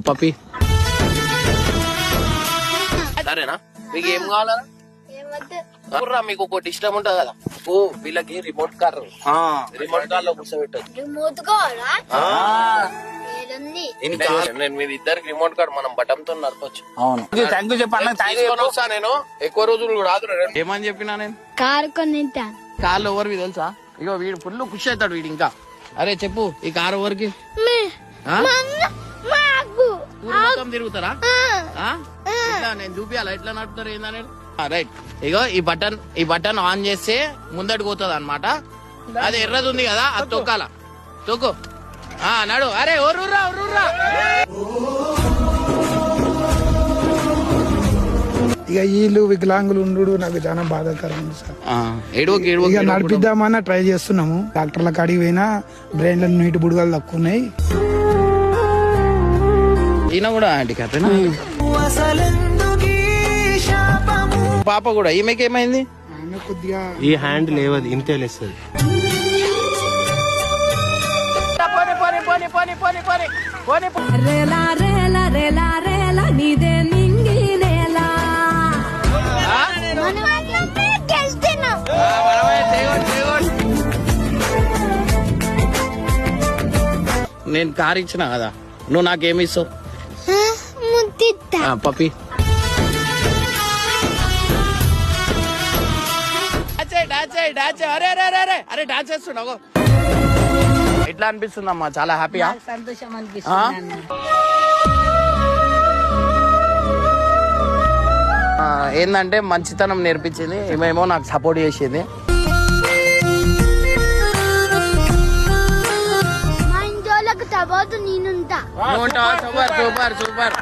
పప్పి సరేనా? మీకు ఏం కావాలా? మీకు ఒకటి ఇష్టం ఉంటది కదా, ఓ వీళ్ళకి రిమోట్ కార్ లో కూర్చోబెట్టదు. నేను మీ ఇద్దరికి రిమోట్ కార్ మనం బటన్ తో నడపచ్చు. నేను ఎక్కువ రోజులు రాదు. ఏమని చెప్పినా నేను కార్లు ఎవరివి తెలుసా? ఇగో వీడు ఫుల్ ఖుషి అవుతాడు వీడు. ఇంకా అరే చెప్పు, ఈ కారు ఎవరికి? మొత్తం తిరుగుతారా? నేను చూపియాలా ఎట్లా నడుపుతారు ఏందనేది? రైట్, ఇగో ఈ బటన్ ఆన్ చేస్తే ముందడికి పోతుంది అనమాట. అది ఎర్రది ఉంది కదా, అది తొక్కాల. తొక్కు, నడు. అరే ఒర్రురా ఒర్రురా. ఇక వీళ్ళు వికలాంగులు ఉండు నాకు చాలా బాధాకరం సార్. ఇక నడిపిద్దామని ట్రై చేస్తున్నాము. డాక్టర్ల కాడికి పోయినా బ్రెయిన్ లో నీటి బుడగలు తక్కువ ఉన్నాయి. ఈయన కూడా హ్యాండిక్యాప్ పాప కూడా. ఈమెకి ఏమైంది? కొద్దిగా ఈ హ్యాండ్ లేవది, ఇంతే లేస్తుంది. నేను కార్ ఇచ్చిన కదా, నువ్వు నాకేమి ఇస్తావు? పప్పి అరే డాన్స్ చేస్తున్నావు. ఎట్లా అనిపిస్తుందమ్మా? చాలా హ్యాపీయా? సంతోషం అనిపిస్తుంది. ఏందంటే మంచితనం నేర్పించింది, ఏమేమో నాకు సపోర్ట్ చేసింది. మా ఇంట్లో నేనుంటా. Super super super.